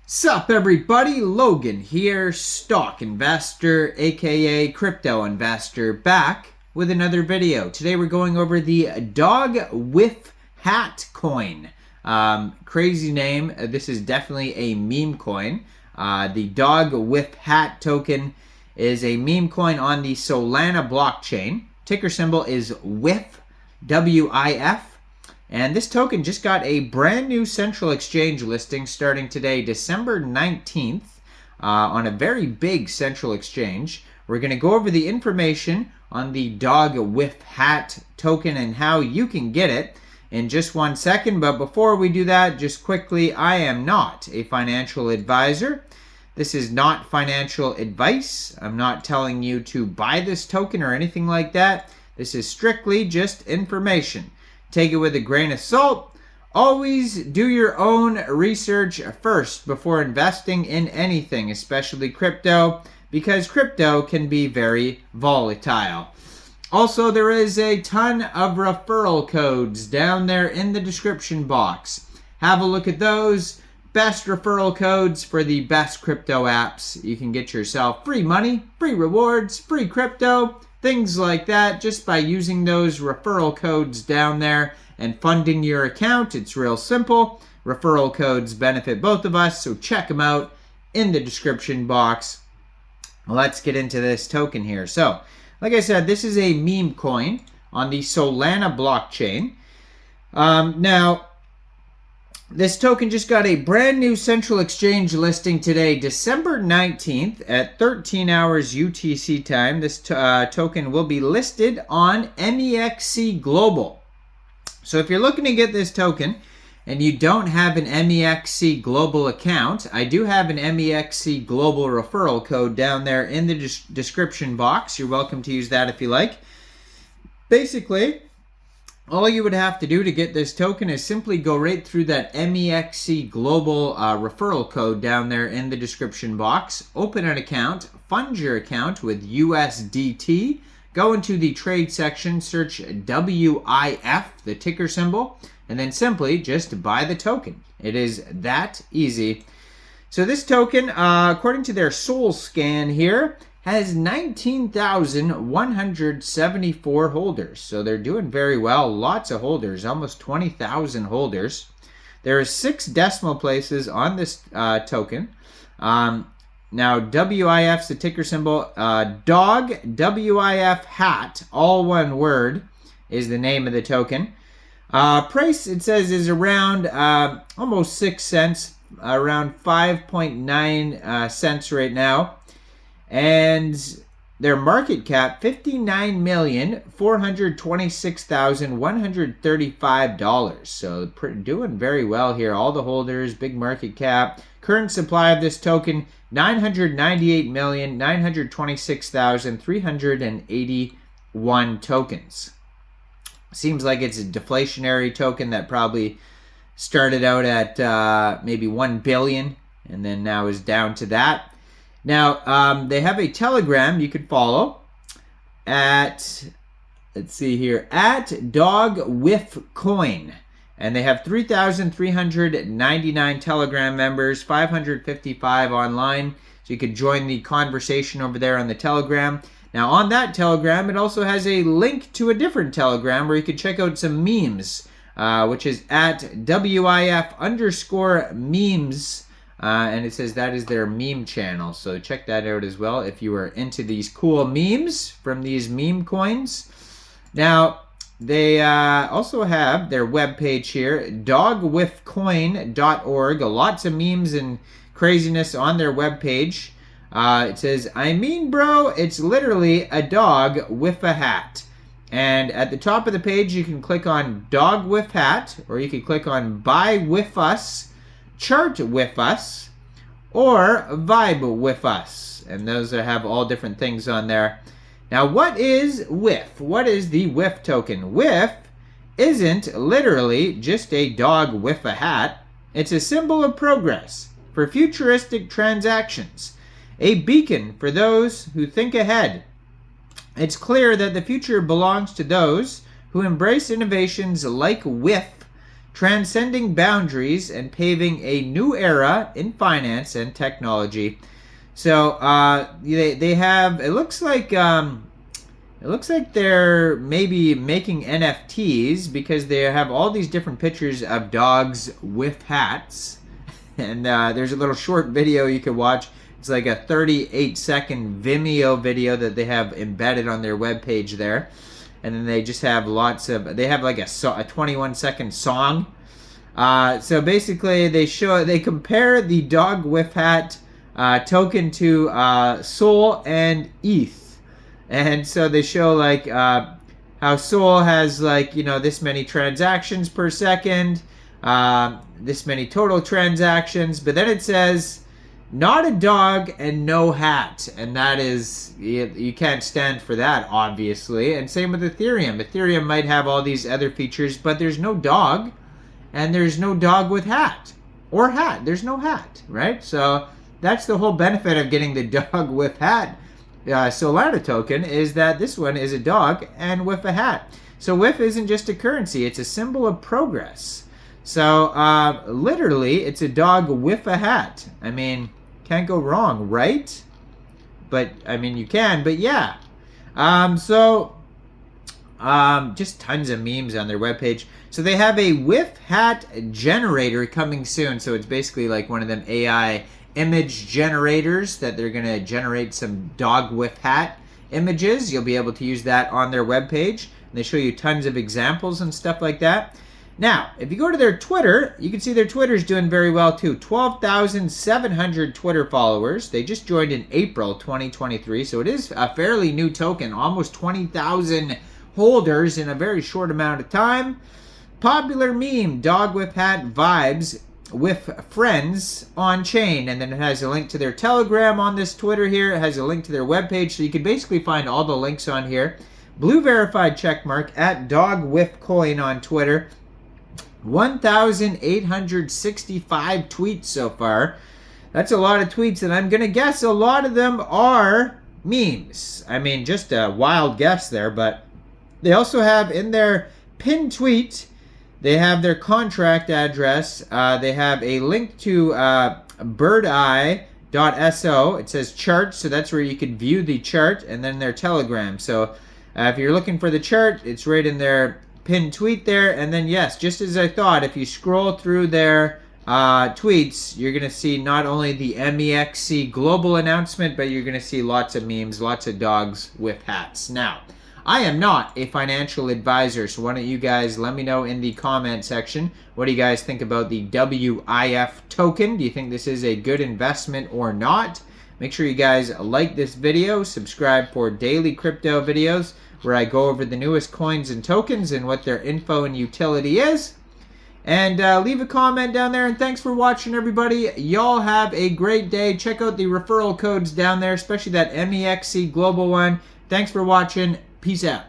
Sup everybody, Logan here, stock investor aka crypto investor, back with another video. Today we're going over the Dogwifhat coin. Crazy name. This is definitely a meme coin. The Dogwifhat token is a meme coin on the Solana blockchain. Ticker symbol is WIF, W-I-F. And this token just got a brand new central exchange listing starting today, December 19th, on a very big central exchange. We're going to go over the information on the Dogwifhat token and how you can get it in just 1 second. But before we do that, just quickly, I am not a financial advisor. This is not financial advice. I'm not telling you to buy this token or anything like that. This is strictly just information. Take it with a grain of salt. Always do your own research first before investing in anything, especially crypto, because crypto can be very volatile. Also, there is a ton of referral codes down there in the description box. Have a look at those. Best referral codes for the best crypto apps. You can get yourself free money, free rewards, free crypto, things like that, just by using those referral codes down there and funding your account. It's real simple. Referral codes benefit both of us, so check them out in the description box. Let's get into this token here. So, like I said, this is a meme coin on the Solana blockchain. Now, this token just got a brand new central exchange listing today, December 19th at 13 hours UTC time. This token will be listed on Mexc Global. So if you're looking to get this token and you don't have an Mexc Global account, I do have an Mexc Global referral code down there in the description box. You're welcome to use that if you like. Basically, all you would have to do to get this token is simply go right through that Mexc Global referral code down there in the description box. Open an account, fund your account with USDT, go into the trade section, search WIF, the ticker symbol, and then simply just buy the token. It is that easy. So this token, according to their Soul Scan here, has 19,174 holders. So they're doing very well. Lots of holders, almost 20,000 holders. There are 6 decimal places on this token. Now, WIF's the ticker symbol. Dog, WIFhat, all one word, is the name of the token. Price, it says, is around almost 6 cents, around 5.9 cents right now. And their market cap, $59,426,135. So doing very well here. All the holders, big market cap. Current supply of this token, 998,926,381 tokens. Seems like it's a deflationary token that probably started out at maybe 1 billion and then now is down to that. Now, they have a Telegram you could follow at, let's see here, at Dogwifcoin. And they have 3,399 Telegram members, 555 online. So you could join the conversation over there on the Telegram. Now, on that Telegram, it also has a link to a different Telegram where you could check out some memes, which is at WIF_memes. And it says that is their meme channel. So check that out as well if you are into these cool memes from these meme coins. Now, they also have their webpage here, dogwifcoin.org. Lots of memes and craziness on their webpage. It says, I mean, bro, it's literally a dog with a hat. And at the top of the page, you can click on Dogwifhat, or you can click on Buy With Us, Chart With Us, or Vibe With Us. And those have all different things on there. Now, what is WIF? What is the WIF token? WIF isn't literally just a dog with a hat. It's a symbol of progress for futuristic transactions, a beacon for those who think ahead. It's clear that the future belongs to those who embrace innovations like WIF transcending boundaries and paving a new era in finance and technology. So they have, it looks like they're maybe making NFTs, because they have all these different pictures of dogs with hats. And there's a little short video you can watch. It's like a 38-second Vimeo video that they have embedded on their webpage there. And then they just have they have like a 21-second song. So basically they compare the Dogwifhat token to Sol and ETH. And so they show like how Sol has like, you know, this many transactions per second, this many total transactions, but then it says not a dog and no hat, and that is, you can't stand for that, obviously. And same with Ethereum. Ethereum might have all these other features, but there's no dog, and there's no dog with hat, or hat. There's no hat, right? So that's the whole benefit of getting the dog with hat Solana token, is that this one is a dog and with a hat. So WIF isn't just a currency, it's a symbol of progress. So literally it's a dog with a hat. I mean, can't go wrong, right? But I mean, you can, but yeah. Just tons of memes on their webpage. So they have a WIF hat generator coming soon. So it's basically like one of them AI image generators that they're going to generate some Dogwifhat images. You'll be able to use that on their webpage. And they show you tons of examples and stuff like that. Now, if you go to their Twitter, you can see their Twitter's doing very well too. 12,700 Twitter followers. They just joined in April 2023, so it is a fairly new token. Almost 20,000 holders in a very short amount of time. Popular meme, Dogwifhat vibes with friends on chain. And then it has a link to their Telegram on this Twitter here. It has a link to their webpage, so you can basically find all the links on here. Blue verified checkmark at Dogwifcoin on Twitter. 1,865 tweets so far. That's a lot of tweets, and I'm going to guess a lot of them are memes. I mean, just a wild guess there, but they also have in their pinned tweet, they have their contract address. They have a link to birdeye.so. It says chart, so that's where you can view the chart, and then their Telegram. So if you're looking for the chart, it's right in their pinned tweet there. And then yes, just as I thought, if you scroll through their tweets, you're going to see not only the Mexc global announcement, but you're going to see lots of memes, lots of dogs with hats. Now, I am not a financial advisor, so why don't you guys let me know in the comment section, what do you guys think about the WIF token? Do you think this is a good investment or not? Make sure you guys like this video, subscribe for daily crypto videos where I go over the newest coins and tokens and what their info and utility is. And leave a comment down there, and thanks for watching, everybody. Y'all have a great day. Check out the referral codes down there, especially that Mexc global one. Thanks for watching. Peace out.